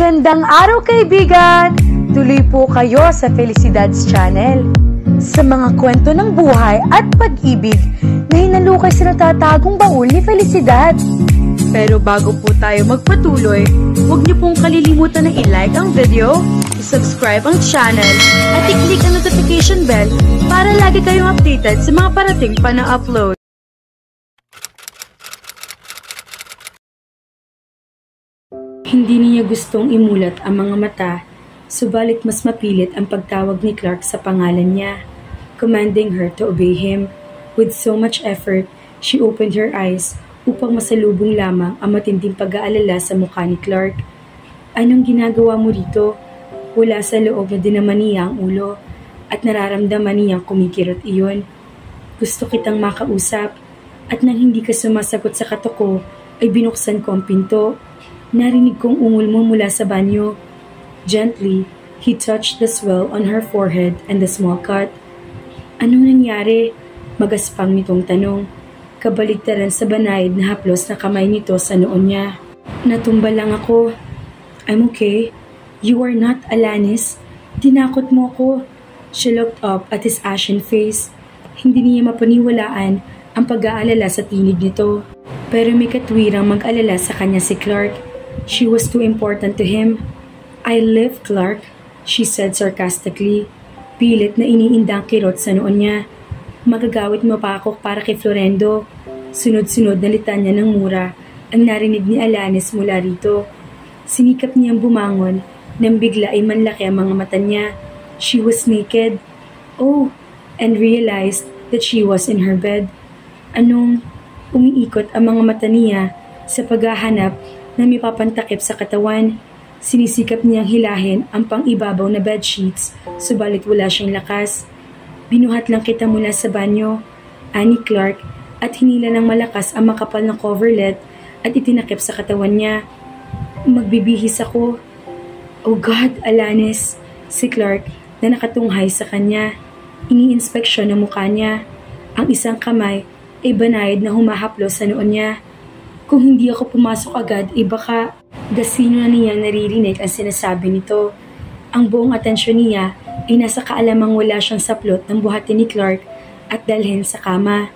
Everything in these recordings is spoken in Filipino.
Magandang araw kaibigan! Tuloy po kayo sa Felicidad's Channel. Sa mga kwento ng buhay at pag-ibig na hinalukay sa natatagong baul ni Felicidad. Pero bago po tayo magpatuloy, huwag niyo pong kalilimutan na i-like ang video, i-subscribe ang channel, at i-click ang notification bell para lagi kayong updated sa mga parating pa na upload. Hindi niya gustong imulat ang mga mata, subalit mas mapilit ang pagtawag ni Clark sa pangalan niya, commanding her to obey him. With so much effort, she opened her eyes upang masalubong lamang ang matinding pag-aalala sa mukha ni Clark. Anong ginagawa mo rito? Wala sa loob na dinaman niya ang ulo at nararamdaman niyang kumikirot iyon. Gusto kitang makausap at nang hindi ka sumasagot sa katok ko ay binuksan ko ang pinto. Narinig kong ungol mo mula sa banyo. Gently, he touched the swell on her forehead and the small cut. Anong nangyari? Magaspang nitong tanong. Kabaligtaran sa banayad na haplos na kamay nito sa noon niya. Natumba lang ako. I'm okay. You are not Alanis. Tinakot mo ko. She looked up at his ashen face. Hindi niya mapaniwalaan ang pag-aalala sa tinig nito. Pero may katwirang mag-alala sa kanya si Clark. She was too important to him. I live, Clark, she said sarcastically. Pilit na iniindang kirot sa noon niya. Magagawit mo pa ako para kay Florendo. Sunod-sunod na litanya ng mura ang narinig ni Alanis mula rito. Sinikap niyang bumangon nang bigla ay manlaki ang mga mata niya. She was naked. Oh, and realized that she was in her bed. Anong umiikot ang mga mata niya sa paghahanap na may papantakip sa katawan. Sinisikap niyang hilahin ang pang-ibabaw na bedsheets, subalit wala siyang lakas. Binuhat lang kita mula sa banyo, ani Clark, at hinila ng malakas ang makapal na coverlet at itinakip sa katawan niya. Magbibihis ako. Oh God, Alanis, si Clark na nakatunghay sa kanya. Iniinspeksyon ang mukha niya. Ang isang kamay ay banayad na humahaplos sa noon niya. Kung hindi ako pumasok agad, baka gasino na niya naririnig ang sinasabi nito. Ang buong atensyon niya ay nasa kaalamang wala siyang saplot ng buhatin ni Clark at dalhin sa kama.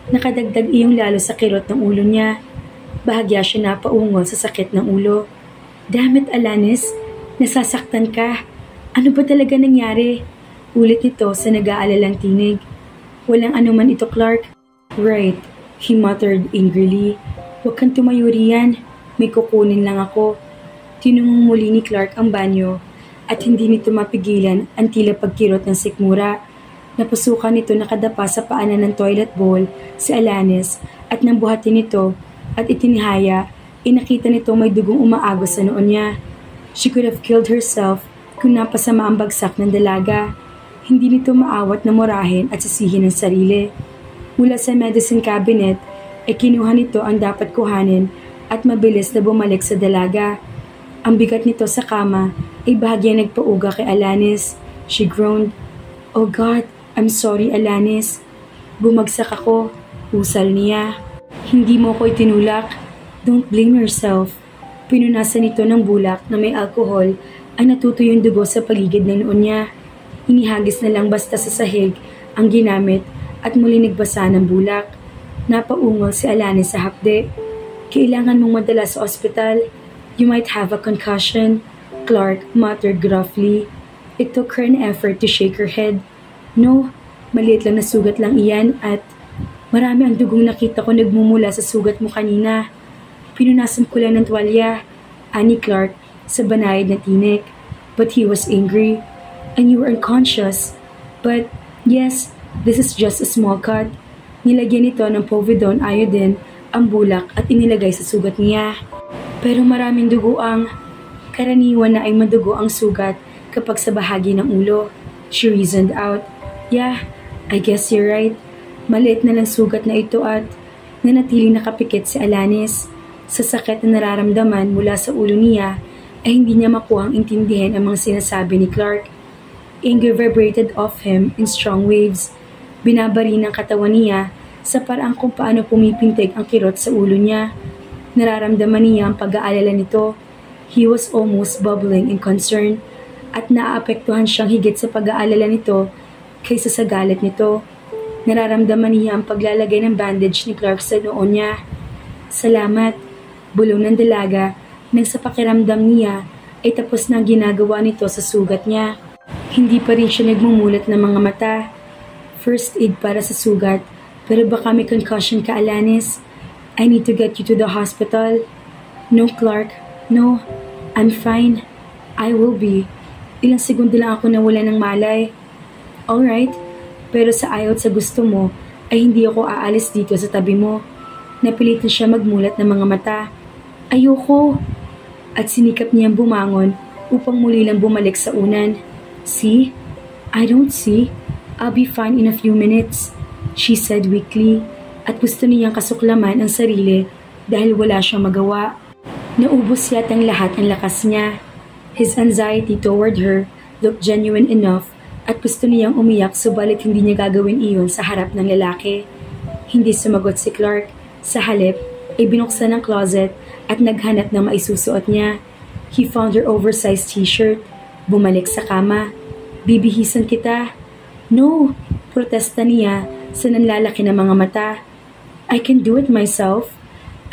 Nakadagdag iyong lalo sa kirot ng ulo niya. Bahagya siya napaungol sa sakit ng ulo. Damn it, Alanis, nasasaktan ka. Ano ba talaga nangyari? Ulit nito sa nag-aalalang tinig. Walang anuman ito, Clark. Right, he muttered angrily. Huwag kang tumayo riyan. May kukunin lang ako. Tinungong muli ni Clark ang banyo at hindi nito mapigilan ang tila pagkirot ng sikmura. Napasukan nito nakadapa sa paanan ng toilet bowl si Alanis at nang buhatin nito at itinihaya, nakita nito may dugong umaagos sa noon niya. She could have killed herself kung napasama ang bagsak ng dalaga. Hindi nito maawat na murahin at sisihin ang sarili. Mula sa medicine cabinet, kinuha nito ang dapat kuhanin at mabilis na bumalik sa dalaga. Ang bigat nito sa kama ay bahagya nagpauga kay Alanis. She groaned. Oh God, I'm sorry, Alanis. Bumagsak ako. Usal niya. Hindi mo ko itinulak. Don't blame yourself. Pinunasan nito ng bulak na may alkohol ang natutuyong dugo sa paligid ng noon niya. Inihagis na lang basta sa sahig ang ginamit at muli nagbasa ng bulak. Napaungol si Alanis sa hapde. Kailangan mong madala sa ospital. You might have a concussion, Clark muttered gruffly. It took her an effort to shake her head. No, maliit lang na sugat lang iyan at marami ang dugong nakita ko nagmumula sa sugat mo kanina. Pinunasan ko lang ng tuwalya, ani Clark sa banayad na tinik. But he was angry. And you were unconscious. But yes, this is just a small cut. Nilagyan nito ng povidone iodine ang bulak at inilagay sa sugat niya. Pero maraming dugo ang karaniwan na ay madugo ang sugat kapag sa bahagi ng ulo. She reasoned out. Yeah, I guess you're right. Maliit na lang sugat na ito at nanatiling nakapikit si Alanis. Sa sakit na nararamdaman mula sa ulo niya ay hindi niya makuhang intindihin ang mga sinasabi ni Clark. Anger vibrated off him in strong waves. Binabari ng katawan niya sa parang kung paano pumipintig ang kirot sa ulo niya. Nararamdaman niya ang pag-aalala nito. He was almost bubbling in concern at naaapektuhan siyang higit sa pag-aalala nito kaysa sa galit nito. Nararamdaman niya ang paglalagay ng bandage ni Clark sa noo niya. Salamat, bulong ng dalaga nang sa pakiramdam niya ay tapos na ang ginagawa nito sa sugat niya. Hindi pa rin siya nagmumulat ng mga mata. First aid para sa sugat, pero baka may concussion ka, Alanis. I need to get you to the hospital. No, Clark. No, I'm fine. I will be. Ilang segundo lang ako nawala ng malay. Alright, pero sa ayaw at sa gusto mo, ay hindi ako aalis dito sa tabi mo. Napilitan siya magmulat ng mga mata. Ayoko! At sinikap niyang bumangon upang muli lang bumalik sa unan. See? I don't see. I'll be fine in a few minutes, she said weakly, at gusto niyang kasuklaman ang sarili dahil wala siyang magawa. Naubos yatang lahat ang lakas niya. His anxiety toward her looked genuine enough at gusto niyang umiyak subalit hindi niya gagawin iyon sa harap ng lalaki. Hindi sumagot si Clark. Sa halip, ay binuksan ang closet at naghanap ng maisusuot niya. He found her oversized t-shirt. Bumalik sa kama. Bibihisan kita. No, protesta niya sa nanlalaki ng mga mata. I can do it myself.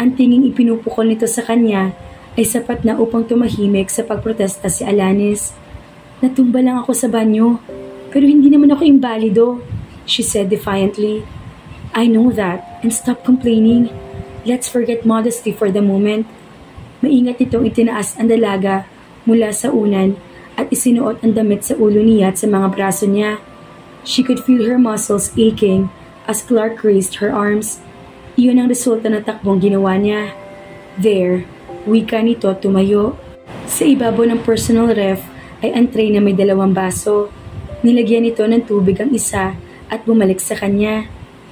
Ang tinging ipinupukol nito sa kanya ay sapat na upang tumahimik sa pagprotesta si Alanis. Natumba lang ako sa banyo, pero hindi naman ako imbalido, she said defiantly. I know that, and stop complaining. Let's forget modesty for the moment. Maingat itong itinaas ang dalaga mula sa unan at isinuot ang damit sa ulo niya at sa mga braso niya. She could feel her muscles aching as Clark raised her arms. Iyon ang resulta ng takbong ginawa niya. There, wika nito tumayo. Sa ibabaw ng personal ref ay ang tray na may 2 baso. Nilagyan nito ng tubig ang isa at bumalik sa kanya.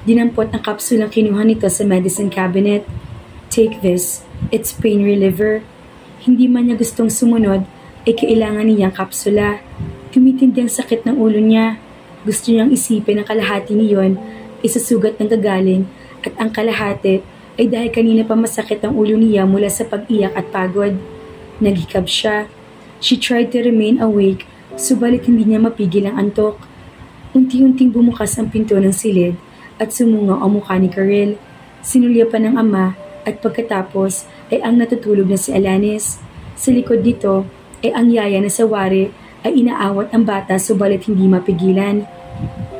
Dinampot ang kapsulang kinuha nito sa medicine cabinet. Take this. It's pain reliever. Hindi man niya gustong sumunod, ay kailangan niyang kapsula. Tumitindi ang sakit ng ulo niya. Gusto niyang isipin ang kalahati niyon ay sa sugat ng gagaling at ang kalahati ay dahil kanina pa masakit ang ulo niya mula sa pag-iyak at pagod. Naghikab siya. She tried to remain awake, subalit hindi niya mapigil ang antok. Unti-unting bumukas ang pinto ng silid at sumungaw ang mukha ni Karel. Sinulya pa ng ama at pagkatapos ay ang natutulog na si Alanis. Sa likod dito ay ang yaya na sa wari ay inaawat ang bata subalit hindi mapigilan.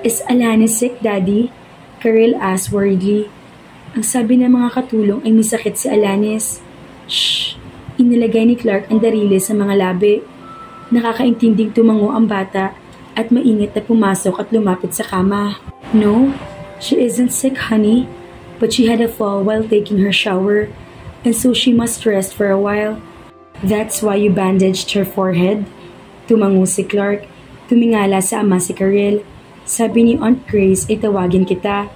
Is Alanis sick, Daddy? Karel asked worriedly. Ang sabi ng mga katulong ay may sakit si Alanis. Shh! Inilagay ni Clark ang darili sa mga labi. Nakakaintinding tumango ang bata at maingat na pumasok at lumapit sa kama. No, she isn't sick, honey. But she had a fall while taking her shower, and so she must rest for a while. That's why you bandaged her forehead? Tumango si Clark. Tumingala sa ama si Karel. Sabi ni Aunt Grace ay tawagin kita.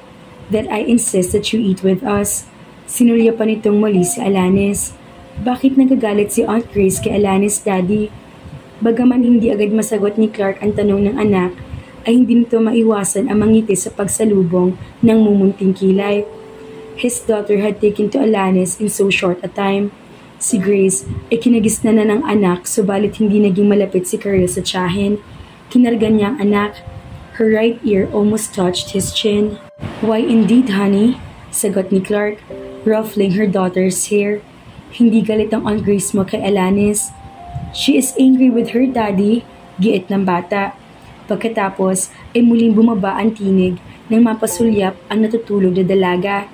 That I insist that you eat with us. Sinulya pa nitong muli si Alanis. Bakit nagagalit si Aunt Grace kay Alanis, Daddy? Bagaman hindi agad masagot ni Clark ang tanong ng anak, ay hindi nito maiwasan ang mangiti sa pagsalubong ng mumunting kilay. His daughter had taken to Alanis in so short a time. Si Grace ay kinagisna na ng anak subalit hindi naging malapit si Karel sa tiyahin. Kinarga niya ang anak. Her right ear almost touched his chin. Why indeed, honey? Sagot ni Clark, ruffling her daughter's hair. Hindi galit ang Aunt Grace mo kay Alanis. She is angry with her daddy, giit ng bata. Pagkatapos ay muling bumaba ang tinig nang mapasulyap ang natutulog na dalaga,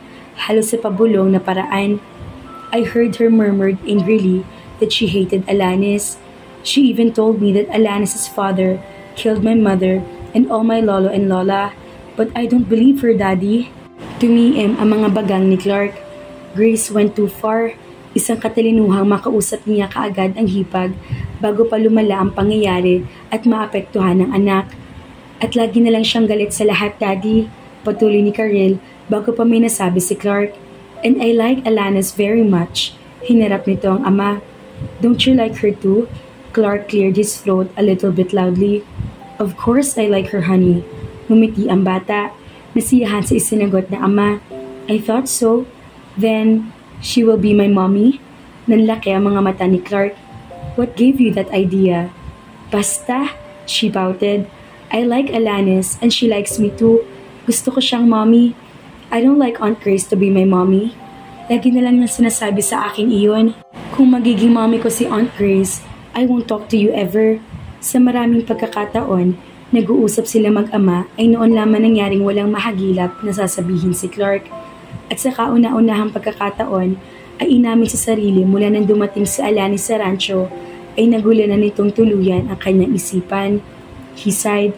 halos sa pabulong na paraan. I heard her murmured angrily that she hated Alanis. She even told me that Alanis's father killed my mother and all my lolo and lola, but I don't believe her, Daddy. Tumiim ang mga bagang ni Clark. Grace went too far. Isang katalinuhang makausap niya kaagad ang hipag bago pa lumala ang pangyayari at maapektuhan ng anak. At lagi na lang siyang galit sa lahat, Daddy. Patuloy ni Karel bago pa may nasabi si Clark. And I like Alanis very much. Hinarap nito ang ama. Don't you like her too? Clark cleared his throat a little bit loudly. Of course I like her, honey. Ngumiti ang bata. Nasiyahan sa isinagot na ama. I thought so. Then, she will be my mommy? Nanlaki ang mga mata ni Clark. What gave you that idea? Basta, she pouted. I like Alanis and she likes me too. Gusto ko siyang mommy. I don't like Aunt Grace to be my mommy. Lagi na lang niya sinasabi sa akin iyon. Kung magiging mommy ko si Aunt Grace, I won't talk to you ever. Sa maraming pagkakataon, nag-uusap sila mag-ama ay noon lamang nangyaring walang mahagilap na sasabihin si Clark. At sa kauna-unahang pagkakataon, ay inamin sa sarili mula nang dumating si Alanis sa rancho ay nagulan na nitong tuluyan ang kanyang isipan. He sighed,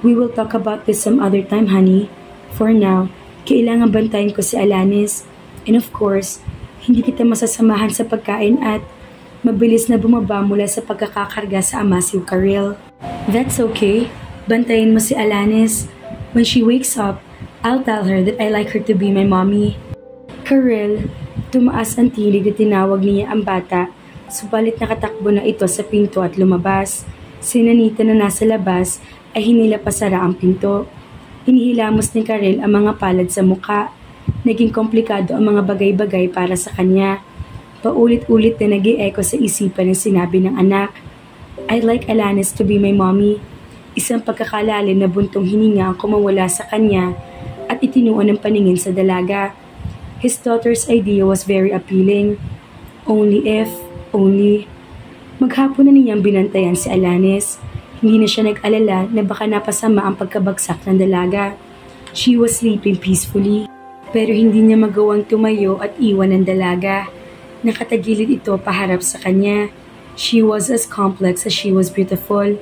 "We will talk about this some other time, honey. For now, kailangan bantayan ko si Alanis. And of course, hindi kita masasamahan sa pagkain at mabilis na bumaba mula sa pagkakakarga sa amasiw Karel. That's okay. Bantayan mo si Alanis. When she wakes up, I'll tell her that I like her to be my mommy." Karel, tumaas ang tilig at tinawag niya ang bata, subalit nakatakbo na ito sa pinto at lumabas. Si Nanita na nasa labas ay hinilapasara ang pinto. Hinihilamos ni Karel ang mga palad sa muka. Naging komplikado ang mga bagay-bagay para sa kanya. Paulit-ulit na nag-i-echo sa isipan ng sinabi ng anak. I'd like Alanis to be my mommy. Isang pagkakalalim na buntong hininga ang kumawala sa kanya at itinuon ng paningin sa dalaga. His daughter's idea was very appealing. Only. Maghapon na niyang binantayan si Alanis. Hindi na siya nag-alala na baka napasama ang pagkabagsak ng dalaga. She was sleeping peacefully. Pero hindi niya magawang tumayo at iwan ng dalaga. Nakatagilid ito paharap sa kanya. She was as complex as she was beautiful.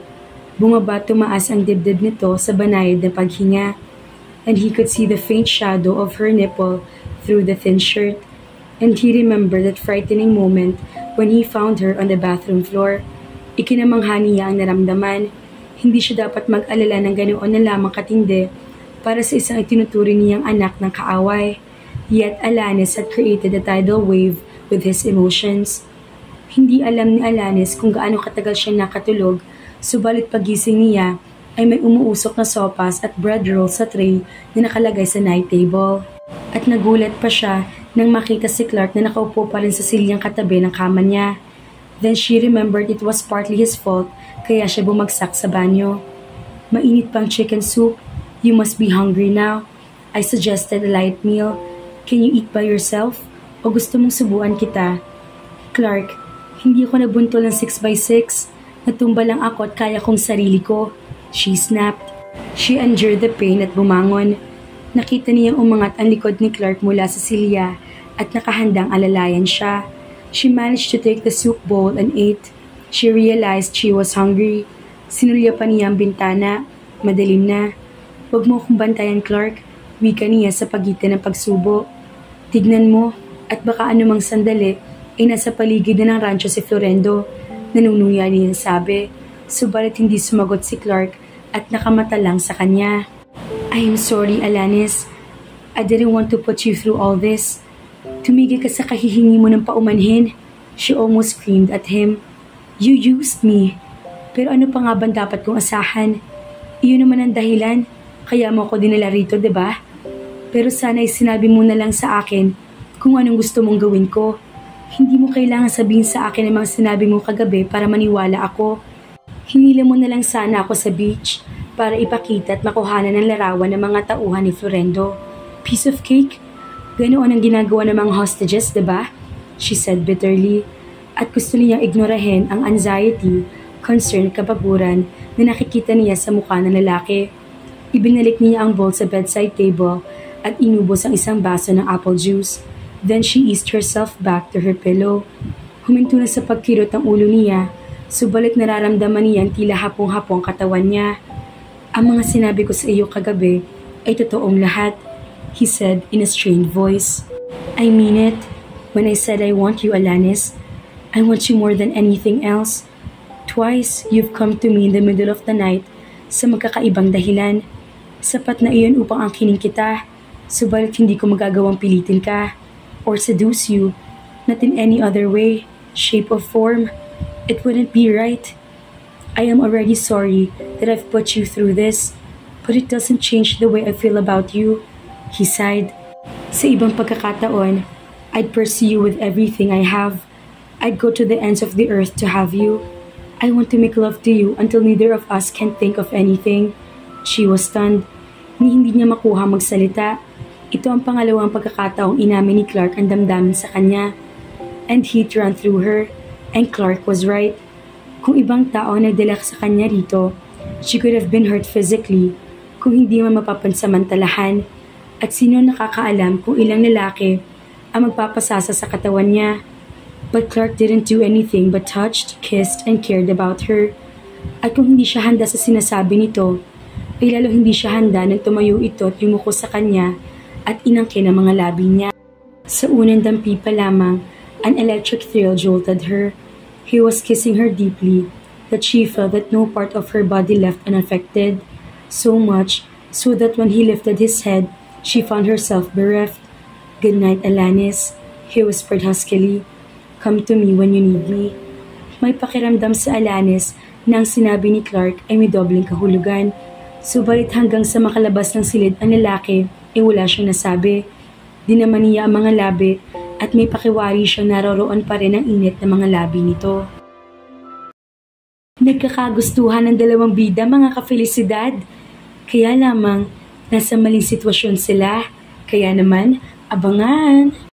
Bumaba tumaas ang dibdib nito sa banayad na paghinga. And he could see the faint shadow of her nipple through the thin shirt. And he remembered that frightening moment when he found her on the bathroom floor. Ikinamangha niya ang naramdaman. Hindi siya dapat mag-alala ng ganoon na lamang katindi para sa isang itinuturing niyang anak ng kaaway. Yet Alanis had created a tidal wave with his emotions. Hindi alam ni Alanis kung gaano katagal siya nakatulog, subalit pagising niya ay may umuusok na sopas at bread roll sa tray na nakalagay sa night table. At nagulat pa siya nang makita si Clark na nakaupo pa rin sa silyang katabi ng kama niya. Then she remembered it was partly his fault kaya siya bumagsak sa banyo. Mainit pang chicken soup. You must be hungry now. I suggested a light meal. Can you eat by yourself? O gusto mong subuan kita? Clark, hindi ako nabuntol ng 6x6. Natumba lang ako at kaya kong sarili ko. She snapped. She endured the pain at bumangon. Nakita niyang umangat ang likod ni Clark mula sa silya at nakahandang alalayan siya. She managed to take the soup bowl and ate. She realized she was hungry. Sinulya pa niya ang bintana. Madilim na. Huwag mo akong bantayan, Clark. Wika niya sa pagitan ng pagsubo. Tignan mo, at baka anumang sandali, ay nasa paligid na ng rancho si Florendo. Nanunuya niya sabi. Subalit hindi sumagot si Clark at nakamata lang sa kanya. I am sorry, Alanis. I didn't want to put you through all this. Tumigil ka sa kahihingi mo ng paumanhin. She almost screamed at him. You used me. Pero ano pa nga ba dapat kong asahan? Iyon naman ang dahilan. Kaya mo ako dinala rito, diba? Pero sana'y sinabi mo na lang sa akin kung anong gusto mong gawin ko. Hindi mo kailangan sabihin sa akin ang mga sinabi mo kagabi para maniwala ako. Hinila mo na lang sana ako sa beach para ipakita at makuhanan ng larawan ng mga tauhan ni Florendo. Piece of cake? Ganoon ang ginagawa ng mga hostages, diba? She said bitterly. At gusto niya ignorahin ang anxiety, concern at kabaguran na nakikita niya sa mukha ng lalaki. Ibinalik niya ang bowl sa bedside table at inubos ang isang baso ng apple juice. Then she eased herself back to her pillow. Huminto na sa pagkirot ang ulo niya, subalit nararamdaman niya ang tila hapong-hapong katawan niya. Ang mga sinabi ko sa iyo kagabi ay totoong lahat, he said in a strained voice. I mean it. When I said I want you, Alanis, I want you more than anything else. Twice, you've come to me in the middle of the night sa magkakaibang dahilan. Sapat na iyon upang angkinin kita, subalit hindi ko magagawang pilitin ka or seduce you, not in any other way, shape or form. It wouldn't be right. I am already sorry that I've put you through this, but it doesn't change the way I feel about you, he sighed. Sa ibang pagkakataon, I'd pursue you with everything I have, I'd go to the ends of the earth to have you. I want to make love to you until neither of us can think of anything. She was stunned. Ni hindi niya makuha magsalita. Ito ang pangalawang pagkakataong inamin ni Clark ang damdamin sa kanya. And heat ran through her. And Clark was right. Kung ibang tao ang nagdala sa kanya rito, she could have been hurt physically kung hindi man mapapansamantalahan. At sino nakakaalam kung ilang lalaki ang magpapasasa sa katawan niya. But Clark didn't do anything but touched, kissed, and cared about her. At kung hindi siya handa sa sinasabi nito, ay lalo hindi siya handa nang tumayo ito at yumuko sa kanya at inangkin ang mga labi niya. Sa unang dampi pa lamang, an electric thrill jolted her. He was kissing her deeply, that she felt that no part of her body left unaffected, so much so that when he lifted his head, she found herself bereft. "Good night, Alanis," he whispered huskily. "Come to me when you need me." May pakiramdam sa Alanis na ang sinabi ni Clark ay may dobling kahulugan. Subalit hanggang sa makalabas ng silid ang lalaki, ay wala siyang nasabi. Dinaman niya ang mga labi at may pakiwari siyang naroroon pa rin ang init ng mga labi nito. Nagkakagustuhan ng dalawang bida, mga kafelisidad. Kaya lamang, nasa maling sitwasyon sila. Kaya naman, abangan!